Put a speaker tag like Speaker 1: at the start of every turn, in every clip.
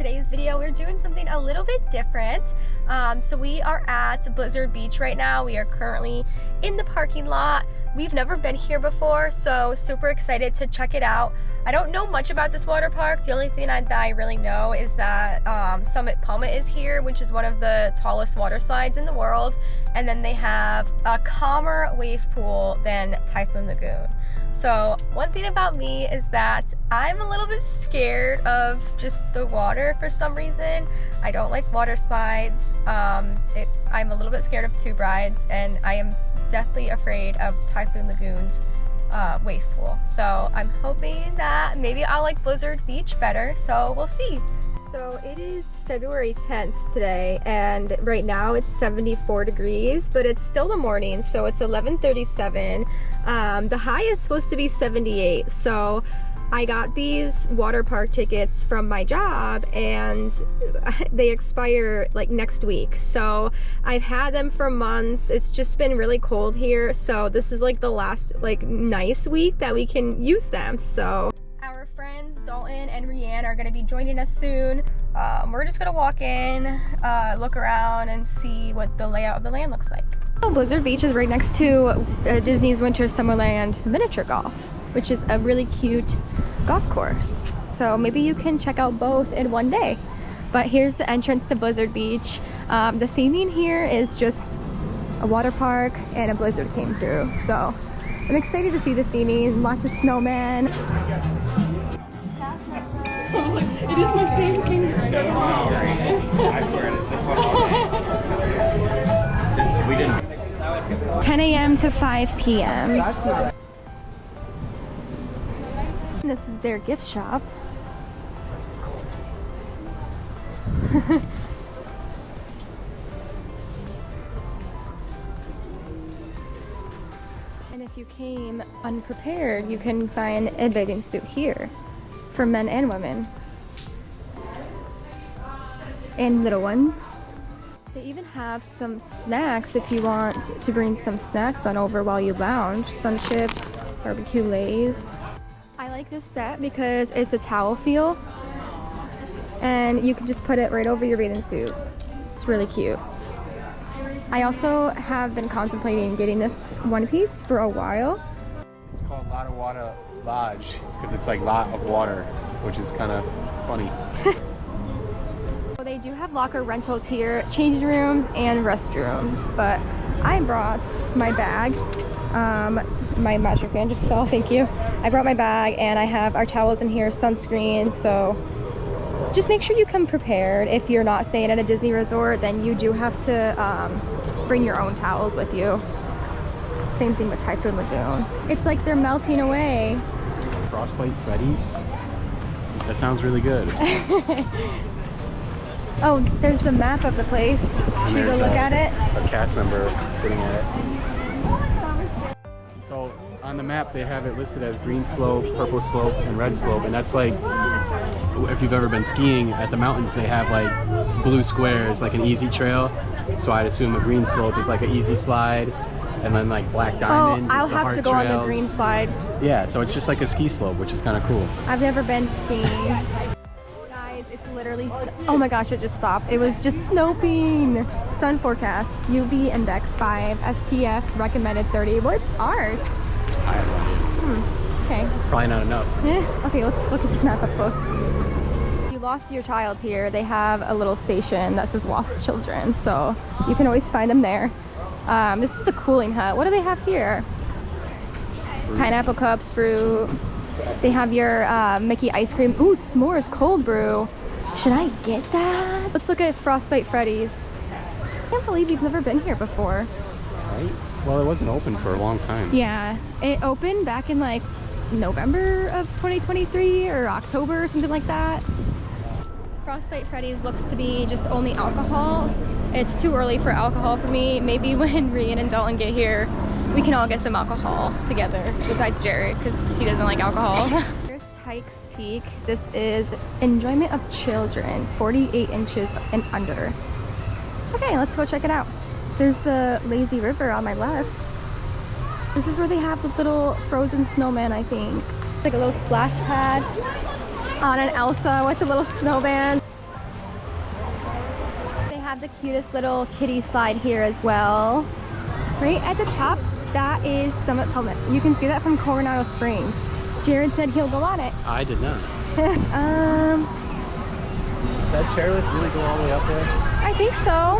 Speaker 1: today's video we're doing something a little bit different. So we are at Blizzard Beach right now. We are currently in the parking lot. We've never been here before, so super excited to check it out. I don't know much about this water park. The only thing that I really know is that Summit Palma is here, which is one of the tallest water slides in the world. And then they have a calmer wave pool than Typhoon Lagoon. So one thing about me is that I'm a little bit scared of just the water for some reason. I don't like water slides. I'm a little bit scared of tube rides, and I am deathly afraid of Typhoon Lagoon's wave pool. So I'm hoping that maybe I'll like Blizzard Beach better, so we'll see. So it is February 10th today, and right now it's 74 degrees, but it's still the morning, so it's 11:37. The high is supposed to be 78, so I got these water park tickets from my job and they expire like next week. So I've had them for months. It's just been really cold here, so this is like the last like nice week that we can use them. So our friends Dalton and Rianne are going to be joining us soon. We're just going to walk in, look around and see what the layout of the land looks like. Blizzard Beach is right next to Disney's Winter Summerland miniature golf, which is a really cute golf course. So maybe you can check out both in one day. But here's the entrance to Blizzard Beach. The theming here is just a water park and a blizzard came through. So I'm excited to see the theming, lots of snowmen.
Speaker 2: I was like, it is my same king.
Speaker 3: I swear it is this one all day. We didn't.
Speaker 1: 10 a.m. to 5 p.m. This is their gift shop. And if you came unprepared, you can find a bathing suit here for men and women. And little ones. They even have some snacks if you want to bring some snacks on over while you lounge. Sun chips, barbecue lays. I like this set because it's a towel feel and you can just put it right over your bathing suit. It's really cute. I also have been contemplating getting this one piece for a while.
Speaker 3: It's called Lot of Water Lodge because it's like lot of water, which is kind of funny.
Speaker 1: They do have locker rentals here, changing rooms and restrooms, but I brought my bag. My magic fan just fell, thank you. I brought my bag and I have our towels in here, sunscreen, so just make sure you come prepared. If you're not staying at a Disney resort, then you do have to bring your own towels with you. Same thing with Typhoon Lagoon. It's like they're melting away.
Speaker 3: Frostbite Freddy's? That sounds really good.
Speaker 1: Oh, there's the map of the place. Should we go look at it?
Speaker 3: A cast member sitting at it. So on the map they have it listed as green slope, purple slope, and red slope, and that's like, if you've ever been skiing at the mountains, they have like blue squares, like an easy trail. So I'd assume a green slope is like an easy slide, and then like black diamond.
Speaker 1: Oh, I'll have to go on the green slide.
Speaker 3: Yeah, so it's just like a ski slope, which is kind of cool.
Speaker 1: I've never been skiing. It's literally, oh my gosh, it just stopped. It was just snowing. Sun forecast, UV index 5, SPF recommended 30. What's ours?
Speaker 3: I have no idea.
Speaker 1: Okay.
Speaker 3: Probably not enough.
Speaker 1: Okay, let's look at this map up close. If you lost your child here, they have a little station that says lost children, so you can always find them there. This is the cooling hut. What do they have here? Pineapple cups, fruit. They have your Mickey ice cream. Ooh, s'mores cold brew. Should I get that? Let's look at Frostbite Freddy's. I can't believe you've never been here before.
Speaker 3: Right? Well, it wasn't open for a long time.
Speaker 1: Yeah, it opened back in like November of 2023 or October or something like that. Frostbite Freddy's looks to be just only alcohol. It's too early for alcohol for me. Maybe when Rian and Dalton get here, we can all get some alcohol together, besides Jared, because he doesn't like alcohol. Here's Tykes Peak. This is enjoyment of children, 48 inches and under. Okay, let's go check it out. There's the lazy river on my left. This is where they have the little frozen snowman, I think. Like a little splash pad on an Elsa with a little snowman. the cutest little kiddie slide here as well. Right at the top, that is Summit Helmet. You can see that from Coronado Springs. Jared said he'll go on it.
Speaker 3: I did not. Does that chairlift really go all the way up there?
Speaker 1: I think so.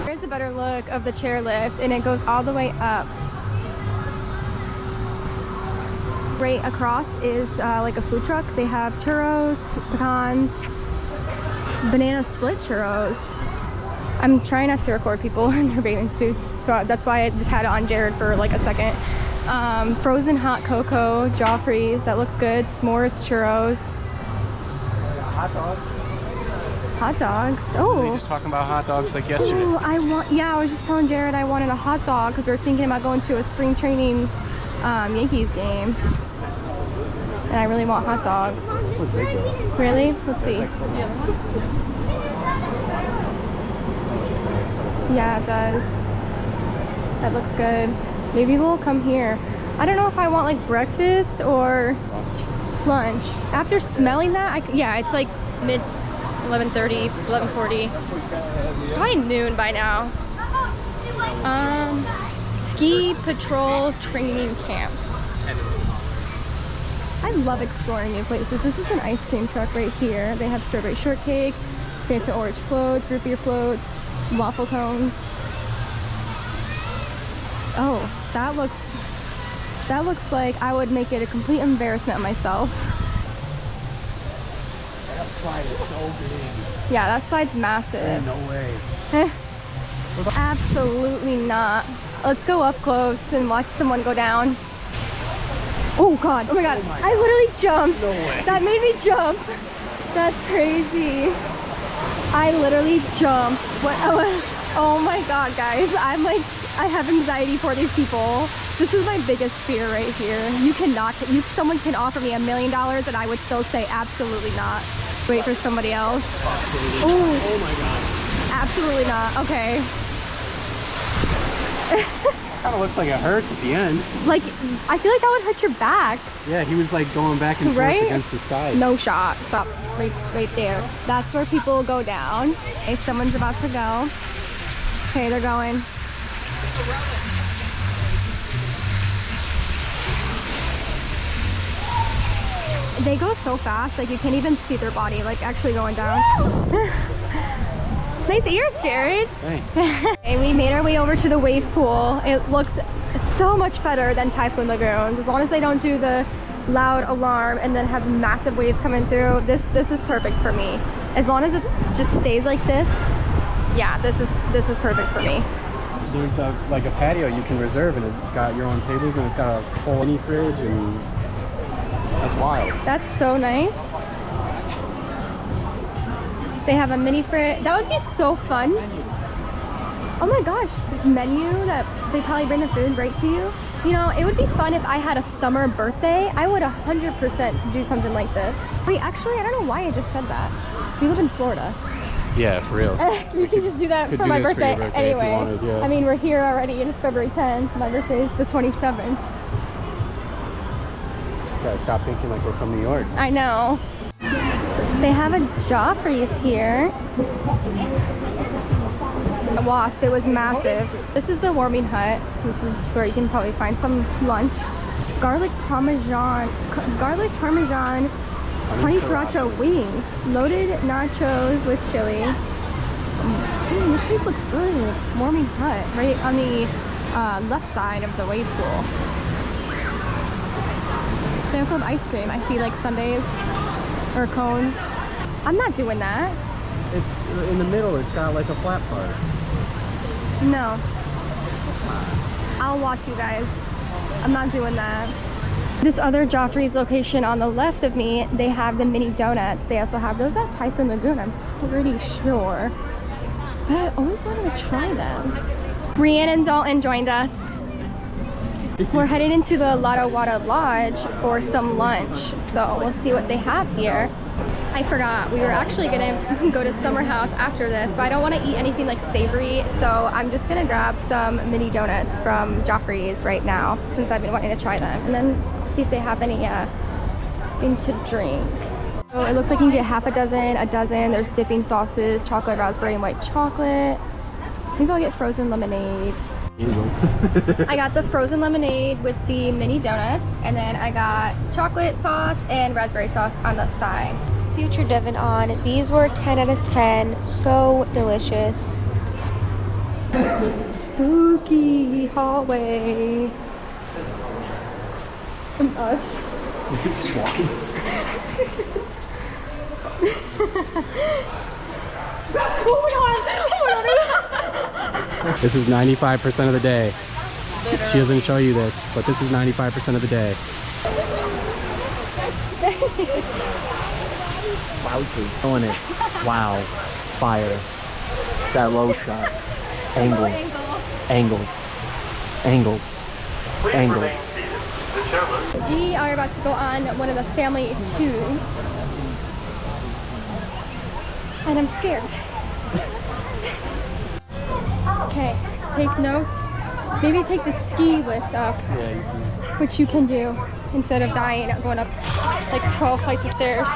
Speaker 1: Here's a better look of the chairlift, and it goes all the way up. Right across is like a food truck. They have churros, pecans, banana split churros. I'm trying not to record people in their bathing suits, so that's why I just had it on Jared for like a second. Frozen hot cocoa, Joffrey's, that looks good. S'mores churros.
Speaker 3: Hot dogs.
Speaker 1: Hot dogs.
Speaker 3: We
Speaker 1: Oh.
Speaker 3: were just talking about hot dogs like yesterday.
Speaker 1: Ooh, I was just telling Jared I wanted a hot dog because we were thinking about going to a spring training Yankees game. And I really want hot dogs.
Speaker 3: This looks big though.
Speaker 1: Really? Let's see.
Speaker 3: That's nice.
Speaker 1: Yeah, it does. That looks good. Maybe we'll come here. I don't know if I want like breakfast or lunch. After smelling that, yeah, it's like mid 11:30, 11:40. Probably noon by now. Ski Patrol Training Camp. I love exploring new places. This is an ice cream truck right here. They have strawberry shortcake, Fanta orange floats, root beer floats, waffle cones. Oh, that looks like I would make it a complete embarrassment of myself.
Speaker 3: That slide is so big.
Speaker 1: Yeah, that slide's massive.
Speaker 3: No way.
Speaker 1: Absolutely not. Let's go up close and watch someone go down. Oh god, oh my god, I literally jumped.
Speaker 3: No way.
Speaker 1: That made me jump. That's crazy. I literally jumped. What? Oh my god, guys. I'm like, I have anxiety for these people. This is my biggest fear right here. Someone can offer me $1 million and I would still say absolutely not. Wait for somebody else.
Speaker 3: Absolutely. Oh my god.
Speaker 1: Absolutely not. Okay.
Speaker 3: Kind of looks like it hurts at the end.
Speaker 1: Like, I feel like that would hurt your back.
Speaker 3: Yeah, he was like going back and forth
Speaker 1: Right?
Speaker 3: against the side.
Speaker 1: No shot. Stop. Right there. That's where people go down. Okay, someone's about to go. Okay, they're going. They go so fast, like you can't even see their body, like actually going down. Nice ears, Jared.
Speaker 3: Thanks.
Speaker 1: Okay, we made our way over to the wave pool. It looks so much better than Typhoon Lagoon. As long as they don't do the loud alarm and then have massive waves coming through, this is perfect for me. As long as it just stays like this, yeah, this is perfect for me.
Speaker 3: There's like a patio you can reserve, and it's got your own tables, and it's got a full mini fridge, and that's wild.
Speaker 1: That's so nice. They have a mini fridge. That would be so fun. Oh my gosh, menu that they probably bring the food right to you. You know, it would be fun if I had a summer birthday. I would 100% do something like this. Wait, actually, I don't know why I just said that. We live in Florida.
Speaker 3: Yeah, for real.
Speaker 1: We could just do that for my birthday,
Speaker 3: if you
Speaker 1: anyway.
Speaker 3: wanted, yeah.
Speaker 1: I mean, we're here already and it's February 10th. My birthday is the 27th.
Speaker 3: Gotta stop thinking like we're from New York.
Speaker 1: I know. They have a Joffrey's here. A Wasp, it was massive. This is the warming hut. This is where you can probably find some lunch. Garlic parmesan, honey sriracha wings, loaded nachos with chili. This place looks good. Warming hut, right on the left side of the wave pool. They also have ice cream. I see like sundaes or cones. I'm not doing that.
Speaker 3: It's in the middle. It's got like a flat part.
Speaker 1: No. I'll watch you guys. I'm not doing that. This other Joffrey's location on the left of me, they have the mini donuts. They also have those at Typhoon Lagoon, I'm pretty sure. But I always wanted to try them. Brianne and Dalton joined us. We're headed into the Lada Wada Lodge for some lunch. So we'll see what they have here. I forgot, we were actually gonna go to Summer House after this, but I don't want to eat anything like savory, so I'm just gonna grab some mini donuts from Joffrey's right now, since I've been wanting to try them, and then see if they have any thing to drink. So it looks like you can get half a dozen. There's dipping sauces, chocolate, raspberry, and white chocolate. Maybe I'll get frozen lemonade. I got the frozen lemonade with the mini donuts, and then I got chocolate sauce and raspberry sauce on the side. Future Devon on. These were 10 out of 10. So delicious. Spooky hallway. From us.
Speaker 3: You keep just walking.
Speaker 1: Oh my god!
Speaker 3: This is 95% of the day. She doesn't show you this, but this is 95% of the day. Wowzers. Killing it. Wow. Fire. That low shot. Angles. Angles. Angles. Angles.
Speaker 1: We are about to go on one of the family tubes. And I'm scared. Okay, take notes. Maybe take the ski lift up,
Speaker 3: Yeah, you can.
Speaker 1: which you can do instead of dying going up like 12 flights of stairs.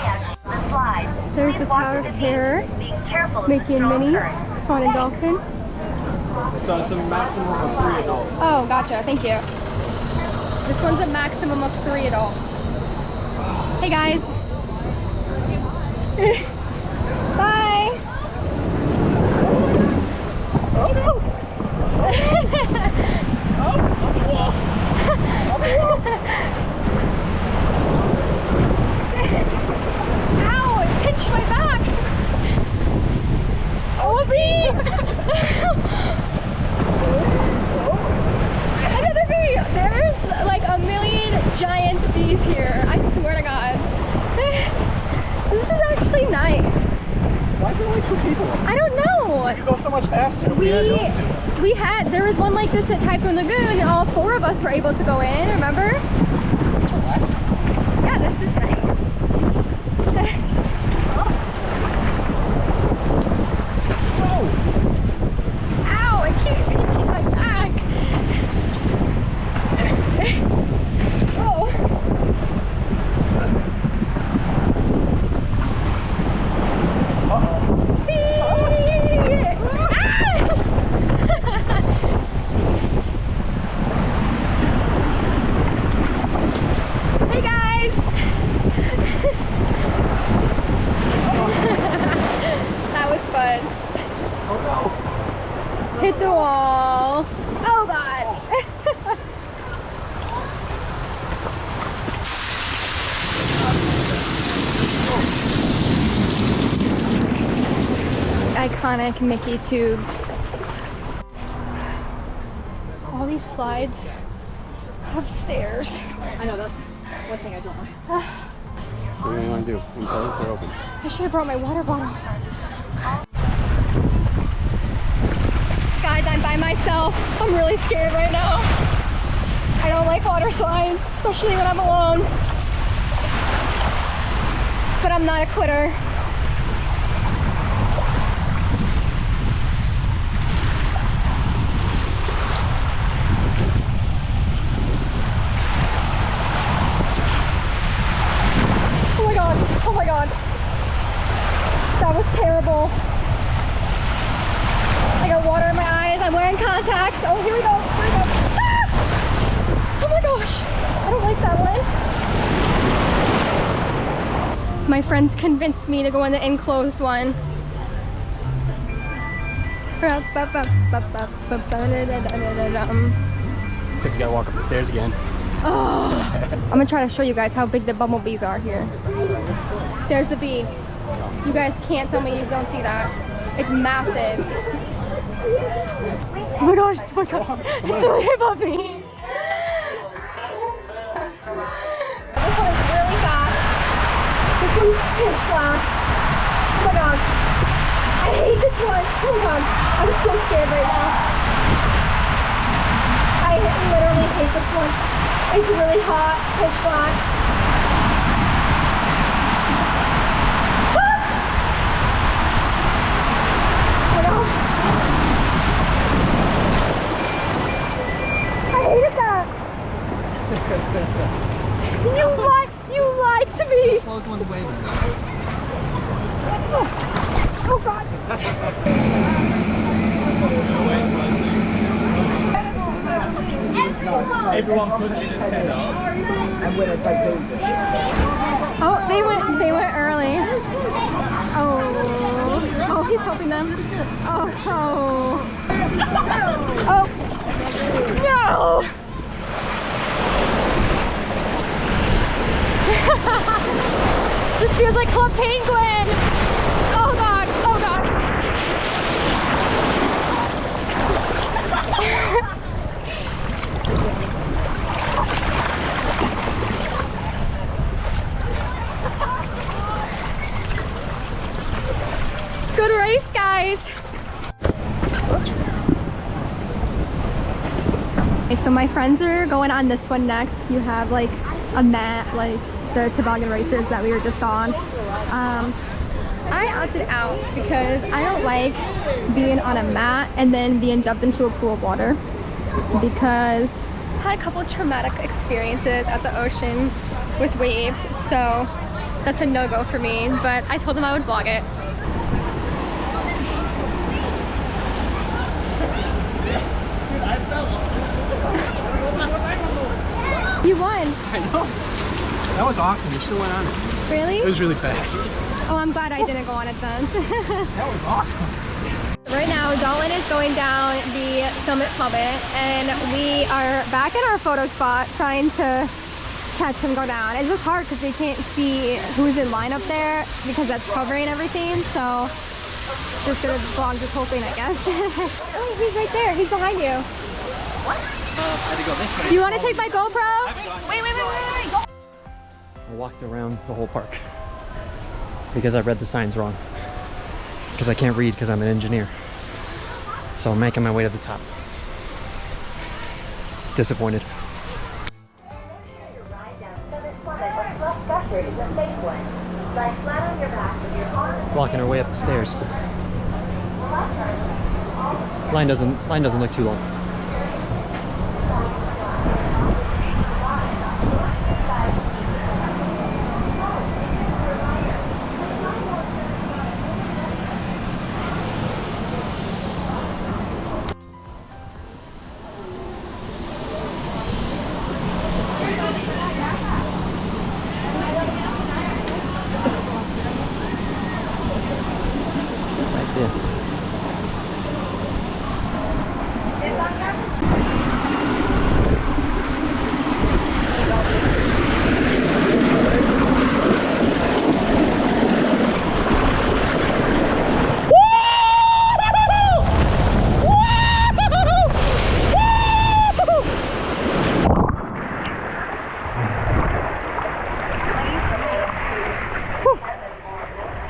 Speaker 1: There's the Tower of Terror, making minis, Swan and Dolphin.
Speaker 3: So it's a maximum of 3 adults.
Speaker 1: Oh, gotcha, thank you. This one's a maximum of 3 adults. Hey guys. Bye.
Speaker 3: Oh no! Oh, on the wall! On the wall!
Speaker 1: Ow, it pinched my back. Oh, bee! Another bee! There's like a million giant bees here. I swear to God. This is actually nice.
Speaker 3: Why is there only 2 people?
Speaker 1: I don't know.
Speaker 3: You go so much faster.
Speaker 1: There was one like this at Typhoon Lagoon, and all 4 of us were able to go in, remember?
Speaker 3: It's relaxing.
Speaker 1: Yeah, this is nice.
Speaker 3: Whoa!
Speaker 1: Ow, it keeps pinching my back. Oh.
Speaker 3: Uh-oh.
Speaker 1: Hey guys! That was fun.
Speaker 3: Oh no!
Speaker 1: Hit the wall. Oh god! Iconic Mickey tubes. All these slides have stairs.
Speaker 2: I know, that's one thing I don't like.
Speaker 3: What do you want to do? Close or open?
Speaker 1: I should have brought my water bottle. Guys, I'm by myself. I'm really scared right now. I don't like water slides, especially when I'm alone. But I'm not a quitter. Oh my god. That was terrible. I got water in my eyes. I'm wearing contacts. Oh, here we go. Here we go. Ah! Oh my gosh. I don't like that one. My friends convinced me to go in the enclosed one.
Speaker 3: Except you gotta walk up the stairs again.
Speaker 1: Oh, I'm gonna try to show you guys how big the bumblebees are here. There's the bee. You guys can't tell me you don't see that. It's massive. Oh my gosh, oh my god. It's really above me. This one is really fast. This one's pitch black. Oh my god. I hate this one. Oh my god. I'm so scared right now. I literally hate this one. It's really hot, pitch black. Ah! Oh my gosh. I hated that. You lied to me.
Speaker 2: Close one's way better.
Speaker 4: Everyone puts in a tenner, and winner takes all.
Speaker 1: Oh, they went early. Oh, he's helping them. Oh. No! This feels like Club Penguin. Oh god. Good race, guys. Oops. Okay, so my friends are going on this one next. You have like a mat, like the toboggan racers that we were just on. I opted out because I don't like being on a mat and then being jumped into a pool of water, because I had a couple traumatic experiences at the ocean with waves, so that's a no-go for me, but I told them I would vlog it. You won!
Speaker 3: I know. That was awesome. You should have went on it.
Speaker 1: Really?
Speaker 3: It was really fast.
Speaker 1: Oh, I'm glad I didn't go on it then.
Speaker 3: That was awesome.
Speaker 1: Right now, Dalton is going down the summit plummet, and we are back in our photo spot trying to catch him go down. It's just hard because we can't see who's in line up there because that's covering everything, so just gonna vlog this whole thing, I guess. Oh, he's right there. He's behind you. Do you want to take my GoPro? Wait.
Speaker 5: I walked around the whole park because I read the signs wrong. Because I can't read because I'm an engineer. So I'm making my way to the top. Disappointed. Walking our way up the stairs. Line doesn't look too long.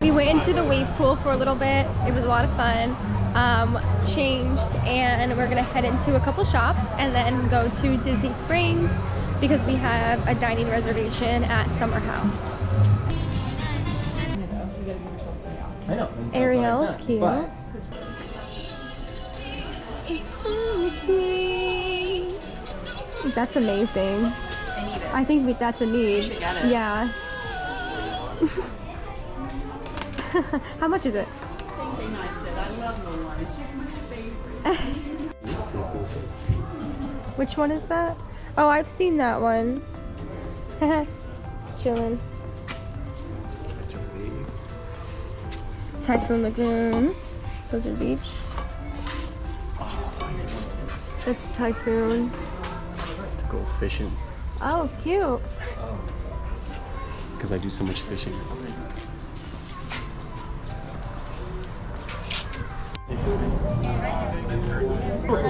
Speaker 1: We went into the wave pool for a little bit. It was a lot of fun. Changed, and we're gonna head into a couple shops and then go to Disney Springs because we have a dining reservation at Summer House.
Speaker 3: I know.
Speaker 1: Ariel's cute.
Speaker 3: But
Speaker 1: That's amazing. I think that's a need. Yeah. How much is it? Which one is that? Oh, I've seen that one. Chillin'. Typhoon Lagoon. Blizzard Beach. It's Typhoon.
Speaker 3: to go fishing
Speaker 1: Oh, cute.
Speaker 3: because I do so much fishing.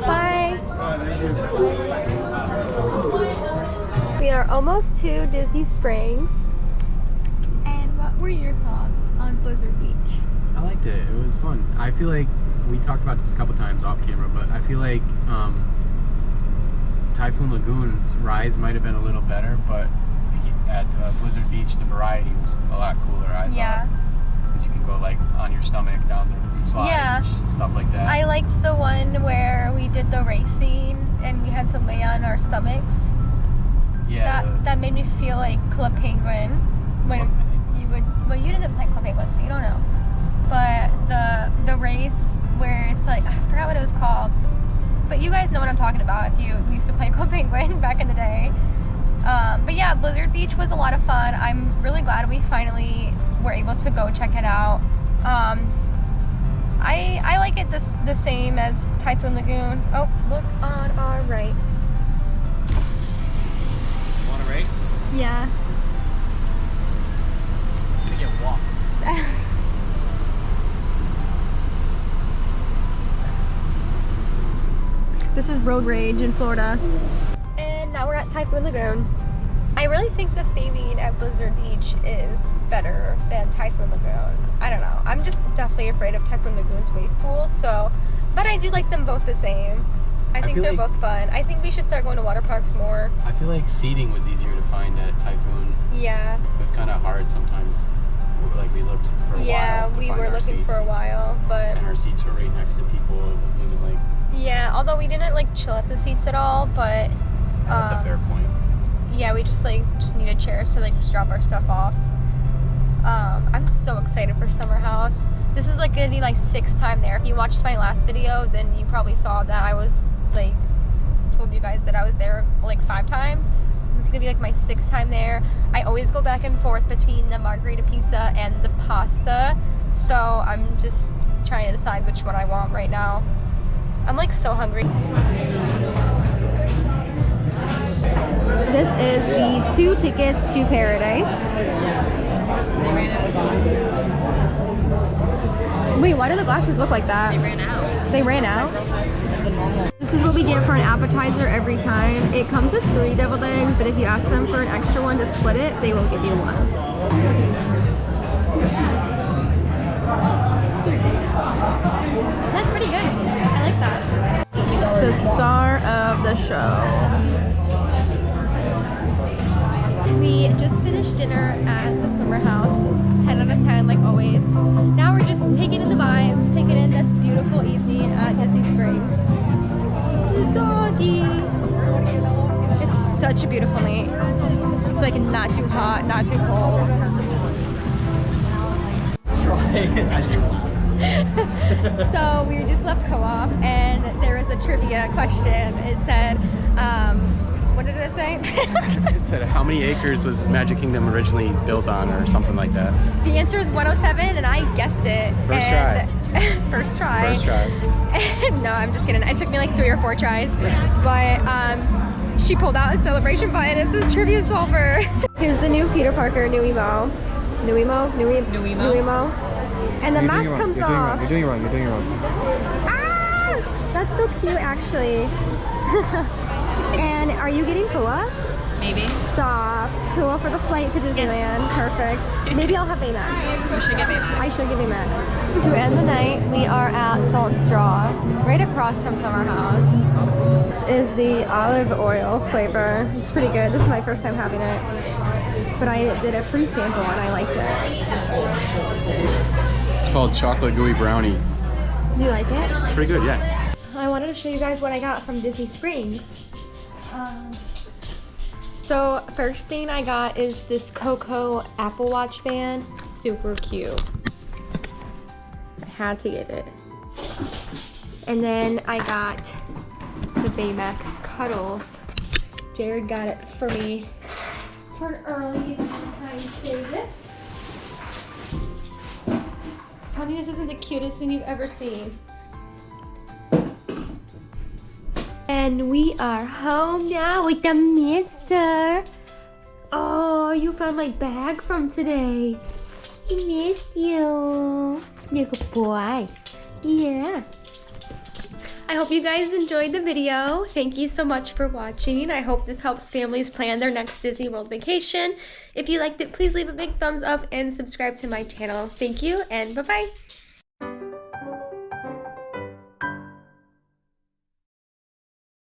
Speaker 1: Bye. We are almost to Disney Springs. And what were your thoughts on Blizzard Beach?
Speaker 3: I liked it. It was fun. I feel like we talked about this a couple times off camera, but I feel like Typhoon Lagoon's rides might have been a little better, but at Blizzard Beach, the variety was a lot cooler. I thought. Because you can go like on your stomach down the slides and stuff like that.
Speaker 1: I liked the one where we did the racing and we had to lay on our stomachs.
Speaker 3: Yeah.
Speaker 1: That made me feel like Club Penguin. When you would, well, you didn't play Club Penguin, so you don't know. But the race where it's like, I forgot what it was called. but you guys know what I'm talking about if you used to play Penguin back in the day. But yeah, Blizzard Beach was a lot of fun. I'm really glad we finally were able to go check it out. I like it the same as Typhoon Lagoon. Oh, look on our right.
Speaker 5: Want to race?
Speaker 1: Yeah.
Speaker 5: I'm gonna get walked.
Speaker 1: This is road rage in Florida. And now we're at Typhoon Lagoon. I really think the theming at Blizzard Beach is better than Typhoon Lagoon. I don't know. I'm just definitely afraid of Typhoon Lagoon's wave pool, so, but I do like them both the same. I think they're both fun. I think we should start going to water parks more.
Speaker 3: I feel like seating was easier to find at Typhoon.
Speaker 1: Yeah.
Speaker 3: It was kind of hard sometimes. Like we looked for a while.
Speaker 1: Yeah, we were looking for a while, but...
Speaker 3: And our seats were right next to people. It wasn't even like...
Speaker 1: Yeah, although we didn't like chill at the seats at all, but...
Speaker 3: That's a fair point.
Speaker 1: Yeah, we just needed chairs to like just drop our stuff off. I'm so excited for Summer House. This is like gonna be my 6th time there. If you watched my last video, then you probably saw that I was like, told you guys that I was there like 5 times. This is gonna be like my 6th time there. I always go back and forth between the margarita pizza and the pasta. So I'm just trying to decide which one I want right now. I'm like so hungry. This is the 2 tickets to Paradise. Wait, why do the glasses look like that? They ran out. They ran out? This is what we get for an appetizer every time. It comes with 3 deviled eggs, but if you ask them for an extra one to split it, they will give you 1. That's pretty good. I like that. The star of the show. We just finished dinner at the Summer House. 10 out of 10, like always. Now we're just taking in the vibes, taking in this beautiful evening at Disney Springs. This is doggy. It's such a beautiful night. It's like not too hot, not too cold. So we just left co-op and there was a trivia question. It said, what did it say?
Speaker 3: It said, how many acres was Magic Kingdom originally built on, or something like that?
Speaker 1: The answer is 107, and I guessed it.
Speaker 3: First try.
Speaker 1: First try.
Speaker 3: First try.
Speaker 1: No, I'm just kidding. It took me like 3 or 4 tries. But she pulled out a celebration button. It says Trivia Solver. Here's the new Peter Parker, New Emo. New Emo? New Emo. And the mask comes off.
Speaker 5: You're doing it wrong. You're doing it wrong.
Speaker 1: Ah! That's so cute, actually. And are you getting Kua?
Speaker 2: Maybe.
Speaker 1: Stop. Kua for the flight to Disneyland. Yes. Perfect. Maybe I'll have Baymax.
Speaker 2: You should get Baymax.
Speaker 1: I should get Baymax. To end the night, we are at Salt and Straw, right across from Summer House. This is the olive oil flavor. It's pretty good. This is my first time having it. But I did a free sample and I liked it.
Speaker 3: It's called Chocolate Gooey Brownie.
Speaker 1: Do you like it?
Speaker 3: It's pretty good, yeah.
Speaker 1: I wanted to show you guys what I got from Disney Springs. So first thing I got is this Coco Apple Watch band. Super cute. I had to get it. And then I got the Baymax Cuddles. Jared got it for me for an early Valentine's Day gift. Tell me this isn't the cutest thing you've ever seen. And we are home now with the mister. Oh, you found my bag from today. He missed you. Little boy. Yeah. I hope you guys enjoyed the video. Thank you so much for watching. I hope this helps families plan their next Disney World vacation. If you liked it, please leave a big thumbs up and subscribe to my channel. Thank you and bye-bye.